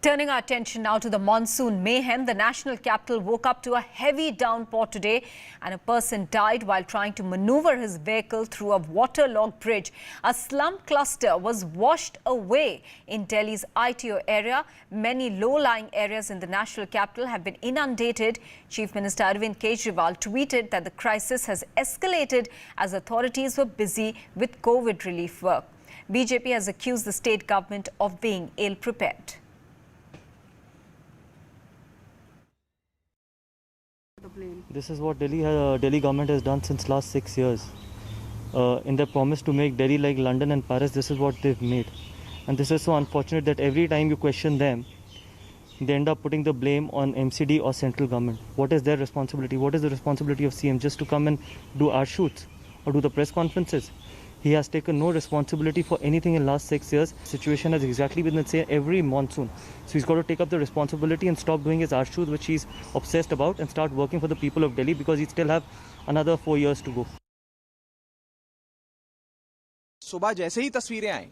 Turning our attention now to the monsoon mayhem, the national capital woke up to a heavy downpour today and a person died while trying to maneuver his vehicle through a waterlogged bridge. A slum cluster was washed away in Delhi's ITO area. Many low-lying areas in the national capital have been inundated. Chief Minister Arvind Kejriwal tweeted that the crisis has escalated as authorities were busy with COVID relief work. BJP has accused the state government of being ill-prepared. This is what Delhi government has done since last 6 years. In their promise to make Delhi like London and Paris, this is what they've made. And this is so unfortunate that every time you question them, they end up putting the blame on MCD or central government. What is their responsibility? What is the responsibility of CM? Just to come and do our shoots or do the press conferences? He has taken no responsibility for anything in the last 6 years. Situation has exactly been the same every monsoon. So he's got to take up the responsibility and stop doing his art shoot, which he's obsessed about, and start working for the people of Delhi because he still have another 4 years to go. सुबह जैसे ही तस्वीरें आई,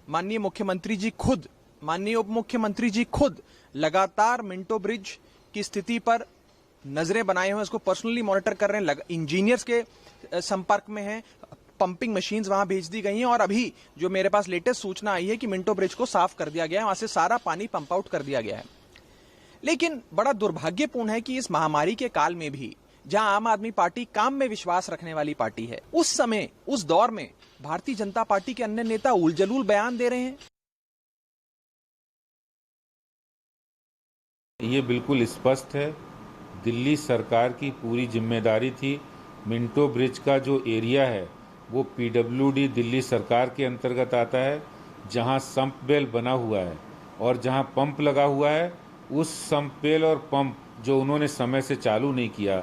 माननीय मुख्यमंत्री जी खुद, माननीय उप मुख्यमंत्री जी खुद लगातार मिंटो ब्रिज की स्थिति पर नजरें बनाए हुए, उसको पर्सनली मॉनिटर कर रहे हैं, इंजीनियर्स के संपर्क में हैं, पंपिंग मशीन्स वहां भेज दी गई हैं और अभी जो मेरे पास लेटेस्ट सूचना आई है कि मिंटो ब्रिज को साफ कर दिया गया है, वहां से सारा पानी पंप आउट कर दिया गया है। लेकिन बड़ा दुर्भाग्यपूर्ण है कि इस महामारी के काल में भी जहां आम आदमी पार्टी काम में विश्वास रखने वाली पार्टी है, उस समय उस दौर में भारतीय जनता पार्टी के अन्य नेता उलझलूल बयान दे रहे हैं। ये बिल्कुल स्पष्ट है, दिल्ली सरकार की पूरी जिम्मेदारी थी। मिंटो ब्रिज का जो एरिया है वो पीडब्ल्यूडी दिल्ली सरकार के अंतर्गत आता है। जहां सम्प वेल बना हुआ है और जहां पंप लगा हुआ है, उस सम्प वेल और पंप जो उन्होंने समय से चालू नहीं किया,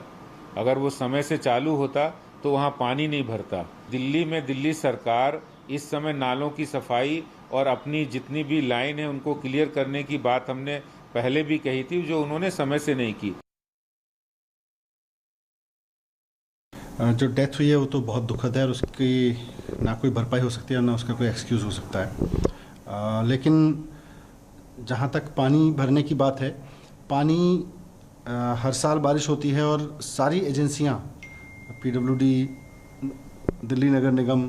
अगर वो समय से चालू होता तो वहां पानी नहीं भरता। दिल्ली में दिल्ली सरकार इस समय नालों की सफाई और अपनी जितनी भी लाइन है उनको क्लियर करने की बात हमने पहले भी कही थी, जो उन्होंने समय से नहीं की। जो डेथ हुई है वो तो बहुत दुखद है और उसकी ना कोई भरपाई हो सकती है ना उसका कोई एक्सक्यूज़ हो सकता है। लेकिन जहाँ तक पानी भरने की बात है, पानी हर साल बारिश होती है और सारी एजेंसियाँ, पीडब्ल्यूडी, दिल्ली नगर निगम,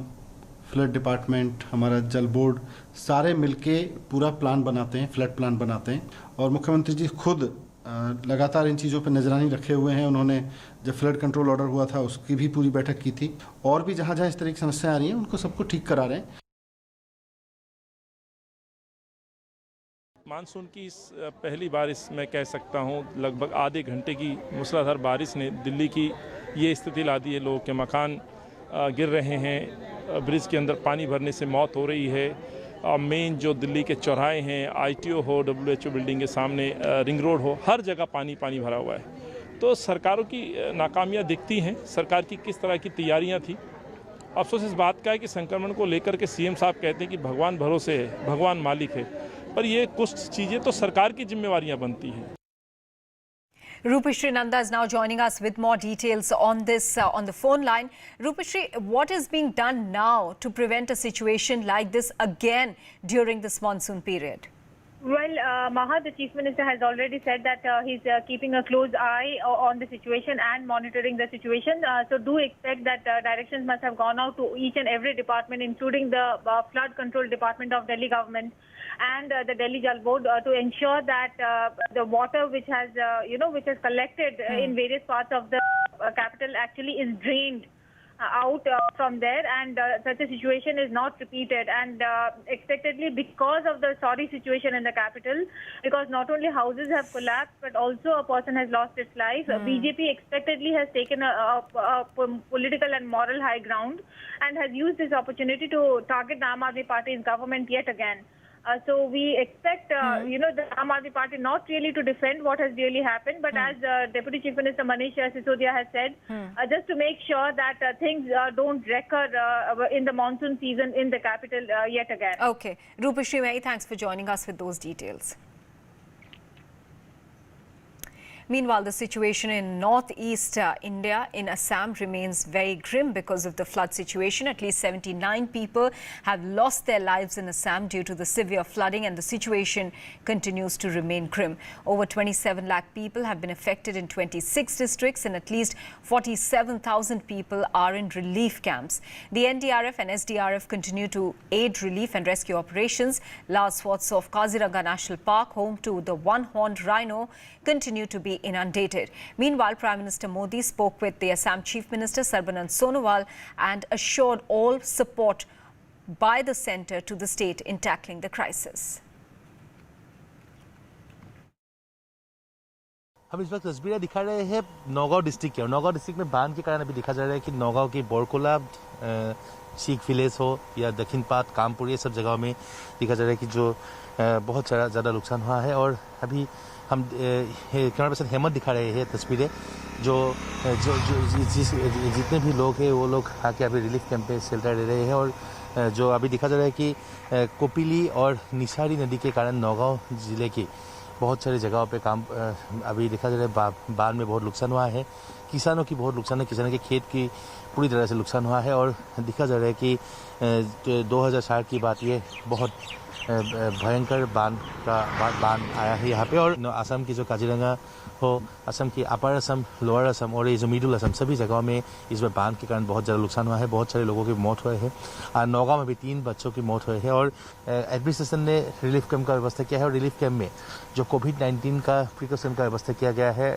फ्लड डिपार्टमेंट, हमारा जल बोर्ड, सारे मिलके पूरा प्लान बनाते हैं, फ्लड प्लान बनाते हैं। और मुख्यमंत्री जी खुद लगातार इन चीज़ों पर निगरानी रखे हुए हैं। उन्होंने जब फ्लड कंट्रोल ऑर्डर हुआ था उसकी भी पूरी बैठक की थी और भी जहाँ जहाँ इस तरह की समस्याएं आ रही हैं उनको सबको ठीक करा रहे हैं। मानसून की इस पहली बारिश मैं कह सकता हूँ, लगभग आधे घंटे की मूसलाधार बारिश ने दिल्ली की ये स्थिति ला दी है। लोगों के मकान गिर रहे हैं, ब्रिज के अंदर पानी भरने से मौत हो रही है। मेन जो दिल्ली के चौराहे हैं, ITO हो, WHO बिल्डिंग के सामने रिंग रोड हो, हर जगह पानी भरा हुआ है। तो सरकारों की नाकामियां दिखती हैं, सरकार की किस तरह की तैयारियां थी। अफसोस इस बात का है कि संक्रमण को लेकर के CM साहब कहते हैं कि भगवान भरोसे है, भगवान मालिक है, पर ये कुछ चीज़ें तो सरकार की जिम्मेवारियां बनती हैं। Rupeshri Nanda is now joining us with more details on this on the phone line. Rupeshri, what is being done now to prevent a situation like this again during this monsoon period? Well, Maha, the Chief Minister has already said that he's keeping a close eye on the situation and monitoring the situation. So do expect that directions must have gone out to each and every department, including the flood control department of Delhi government and the Delhi Jal Board, to ensure that the water which has, which has collected in various parts of the capital actually is drained out from there, and such a situation is not repeated. And expectedly, because of the sorry situation in the capital, because not only houses have collapsed but also a person has lost his life, BJP expectedly has taken a political and moral high ground and has used this opportunity to target the Aam Aadmi Party's government yet again. So we expect, the Aam Aadmi Party not really to defend what has really happened, but as Deputy Chief Minister Manish Sisodia has said, just to make sure that things don't recur in the monsoon season in the capital yet again. Okay. Rupeshri, many thanks for joining us with those details. Meanwhile, the situation in northeast India in Assam remains very grim because of the flood situation. At least 79 people have lost their lives in Assam due to the severe flooding, and the situation continues to remain grim. Over 27 lakh people have been affected in 26 districts, and at least 47,000 people are in relief camps. The NDRF and SDRF continue to aid relief and rescue operations. Large swaths of Kaziranga National Park, home to the one-horned rhino, continue to be inundated. Meanwhile, Prime Minister Modi spoke with the Assam Chief Minister Sarbanand Sonowal and assured all support by the centre to the state in tackling the crisis. हम इस वक्त तस्वीरें दिखा रहे हैं Naugaon district की, और Naugaon district में बांध के कारण अभी दिखा जा रहा है कि नौगांव की बोरकोला, शीख विलेज हो या दक्षिण पात, कामपुर, ये सब जगहों में दिखा जा रहा है कि जो बहुत ज़्यादा नुकसान हुआ है। और अभी हम कैमरा पर्सन हेमंत दिखा रहे हैं तस्वीरें जो जितने भी लोग हैं वो लोग आके अभी रिलीफ कैंप पे शेल्टर ले रहे हैं। और जो अभी दिखा जा रहा है कि कोपिली और निशारी नदी के कारण नौगांव ज़िले की बहुत सारी जगहों पे काम अभी देखा जा रहा है बाढ़ में बहुत नुकसान हुआ है। किसानों की बहुत नुकसान है, किसानों के खेत की पूरी तरह से नुकसान हुआ है। और दिखा जा रहा है कि 2004 की बात, ये बहुत भयंकर बाढ़ आया है यहाँ पे। और असम की जो काजीरंगा हो, असम की अपर असम, लोअर असम और ये जो मिडिल असम, सभी जगहों में इस बार बाढ़ के कारण बहुत ज़्यादा नुकसान हुआ है। बहुत सारे लोगों की मौत हुए हैं। नौगांव में भी 3 बच्चों की मौत हुई है। और एडमिनिस्ट्रेशन ने रिलीफ कैंप का व्यवस्था किया है, और रिलीफ कैंप में जो कोविड-19 का प्रिकॉशन का व्यवस्था किया गया है।